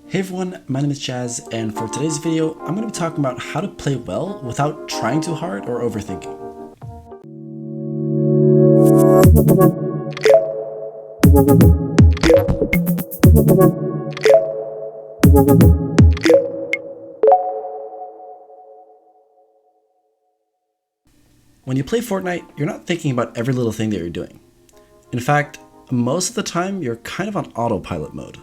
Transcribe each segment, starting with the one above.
Hey everyone, my name is Jazz, and for today's video, I'm going to be talking about how to play well without trying too hard or overthinking. When you play Fortnite, you're not thinking about every little thing that you're doing. In fact, most of the time, you're kind of on autopilot mode.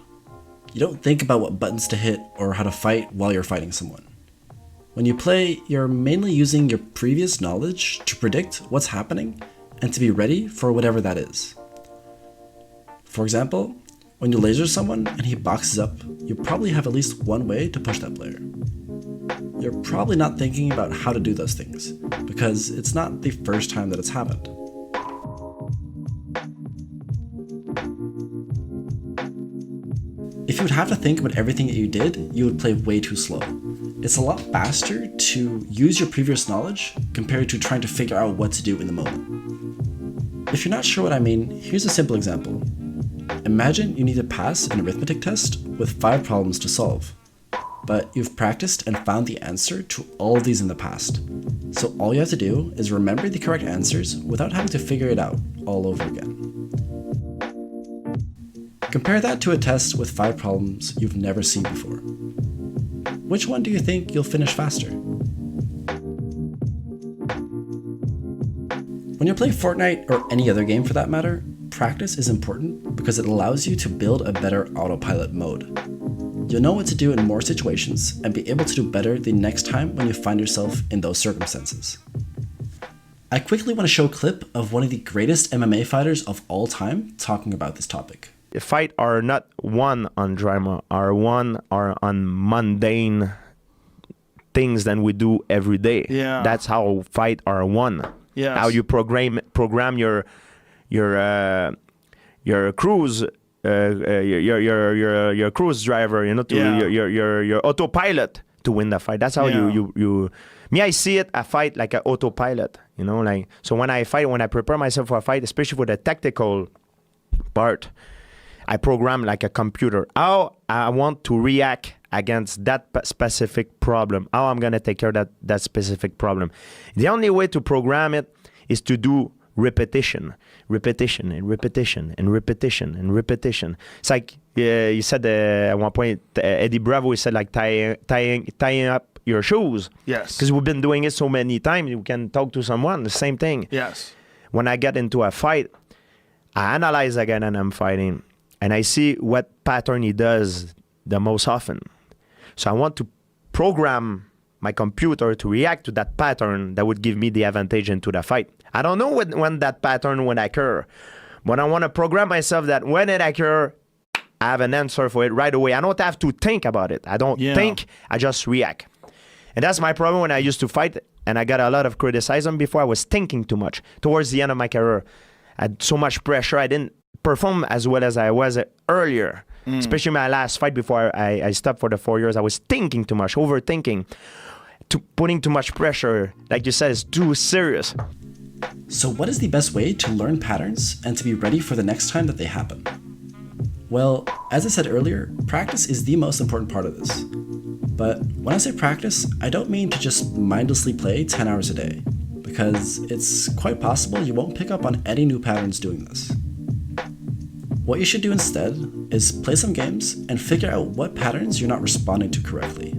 You don't think about what buttons to hit or how to fight while you're fighting someone. When you play, you're mainly using your previous knowledge to predict what's happening and to be ready for whatever that is. For example, when you laser someone and he boxes up, you probably have at least one way to push that player. You're probably not thinking about how to do those things, because it's not the first time that it's happened. If you would have to think about everything that you did, you would play way too slow. It's a lot faster to use your previous knowledge compared to trying to figure out what to do in the moment. If you're not sure what I mean, here's a simple example. Imagine you need to pass an arithmetic test with 5 problems to solve. But you've practiced and found the answer to all of these in the past. So all you have to do is remember the correct answers without having to figure it out all over again. Compare that to a test with 5 problems you've never seen before. Which one do you think you'll finish faster? When you play Fortnite or any other game for that matter, practice is important because it allows you to build a better autopilot mode. You'll know what to do in more situations and be able to do better the next time when you find yourself in those circumstances. I quickly want to show a clip of one of the greatest MMA fighters of all time talking about this topic. Fight are not one on drama, are on mundane things that we do every day. Yeah. That's how fight are won. Yes. How you program your cruise your cruise driver, you know, to Yeah. your autopilot to win the fight. That's how you me, I see it, a fight like an autopilot, you know, like, so when I fight, when I prepare myself for a fight, especially for the tactical part, I program like a computer how I want to react against that specific problem, how I'm gonna take care of that specific problem. The only way to program it is to do repetition and repetition and repetition and repetition. It's like you said at one point, Eddie Bravo, he said like tying up your shoes. Yes. Because we've been doing it so many times. You can talk to someone, the same thing. Yes. When I get into a fight, I analyze again and I'm fighting, and I see what pattern he does the most often. So I want to program my computer to react to that pattern that would give me the advantage into the fight. I don't know when that pattern would occur, but I want to program myself that when it occurs, I have an answer for it right away. I don't have to think about it. I don't think, I just react. And that's my problem when I used to fight, and I got a lot of criticism before. I was thinking too much. Towards the end of my career, I had so much pressure. I didn't perform as well as I was earlier, especially my last fight before I stopped for the 4 years. I was thinking too much, overthinking, putting too much pressure. Like you said, it's too serious. So what is the best way to learn patterns and to be ready for the next time that they happen? Well, as I said earlier, practice is the most important part of this. But when I say practice, I don't mean to just mindlessly play 10 hours a day, because it's quite possible you won't pick up on any new patterns doing this. What you should do instead is play some games and figure out what patterns you're not responding to correctly.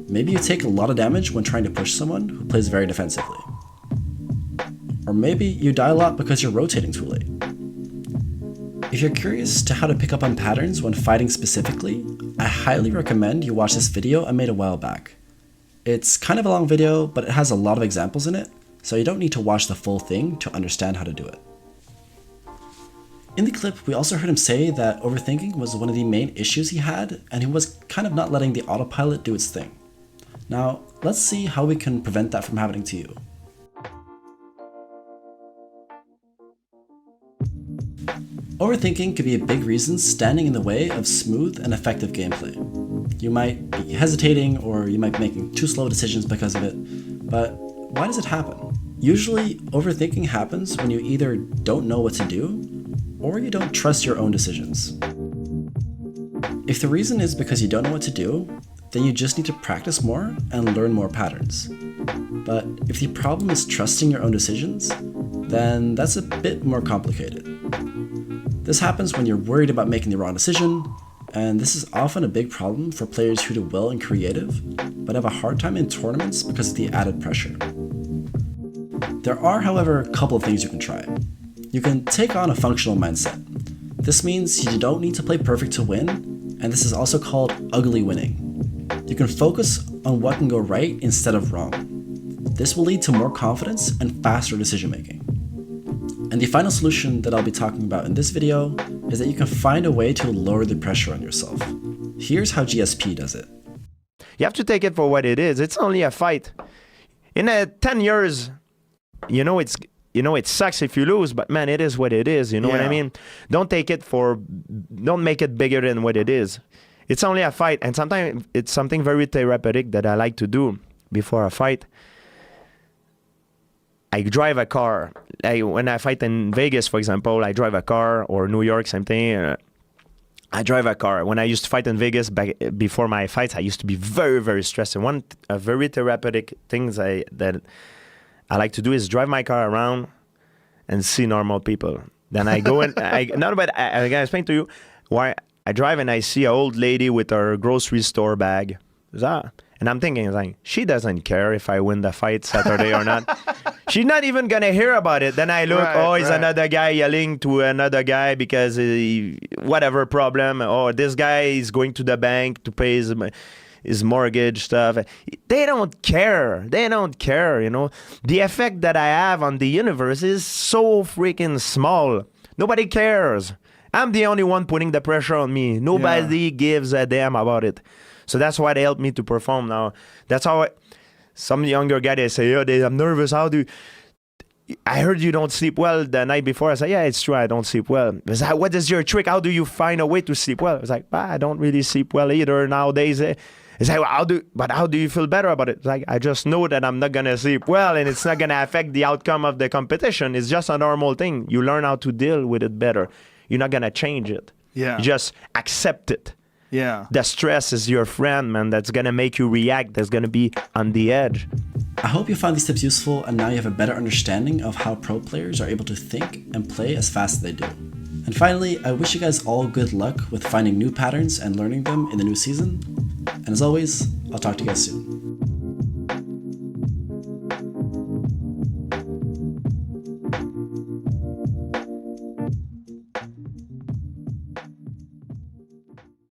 Maybe you take a lot of damage when trying to push someone who plays very defensively. Or maybe you die a lot because you're rotating too late. If you're curious to how to pick up on patterns when fighting specifically, I highly recommend you watch this video I made a while back. It's kind of a long video, but it has a lot of examples in it, so you don't need to watch the full thing to understand how to do it. In the clip, we also heard him say that overthinking was one of the main issues he had, and he was kind of not letting the autopilot do its thing. Now, let's see how we can prevent that from happening to you. Overthinking could be a big reason standing in the way of smooth and effective gameplay. You might be hesitating, or you might be making too slow decisions because of it, but why does it happen? Usually, overthinking happens when you either don't know what to do, or you don't trust your own decisions. If the reason is because you don't know what to do, then you just need to practice more and learn more patterns. But if the problem is trusting your own decisions, then that's a bit more complicated. This happens when you're worried about making the wrong decision, and this is often a big problem for players who do well in creative, but have a hard time in tournaments because of the added pressure. There are, however, a couple of things you can try. You can take on a functional mindset. This means you don't need to play perfect to win, and this is also called ugly winning. You can focus on what can go right instead of wrong. This will lead to more confidence and faster decision making. And the final solution that I'll be talking about in this video is that you can find a way to lower the pressure on yourself. Here's how GSP does it. You have to take it for what it is. It's only a fight. In 10 years, it sucks if you lose, but man, it is what it is. You know what I mean? Don't make it bigger than what it is. It's only a fight, and sometimes it's something very therapeutic that I like to do before a fight. I drive a car. When I fight in Vegas, for example, I drive a car, or New York, same thing. I drive a car. When I used to fight in Vegas, before my fights, I used to be very, very stressed. And a very therapeutic things that I like to do is drive my car around and see normal people. Then I go and I can explain to you why I drive and I see an old lady with her grocery store bag. And I'm thinking, like, she doesn't care if I win the fight Saturday or not. She's not even going to hear about it. Then I look, he's another guy yelling to another guy because whatever problem. Oh, this guy is going to the bank to pay his mortgage stuff. They don't care. The effect that I have on the universe is so freaking small. Nobody cares. I'm the only one putting the pressure on me. Nobody gives a damn about it. So that's why they help me to perform now. That's how some younger guy, they say, I'm nervous. I heard you don't sleep well the night before. I say, yeah, it's true. I don't sleep well. It's like, what is your trick? How do you find a way to sleep well? It's like, I don't really sleep well either nowadays. It's like, well, how do you feel better about it? It's like, I just know that I'm not going to sleep well and it's not going to affect the outcome of the competition. It's just a normal thing. You learn how to deal with it better. You're not going to change it. Yeah. You just accept it. Yeah. The stress is your friend, man. That's going to make you react. That's going to be on the edge. I hope you found these tips useful and now you have a better understanding of how pro players are able to think and play as fast as they do. And finally, I wish you guys all good luck with finding new patterns and learning them in the new season. And as always, I'll talk to you guys soon.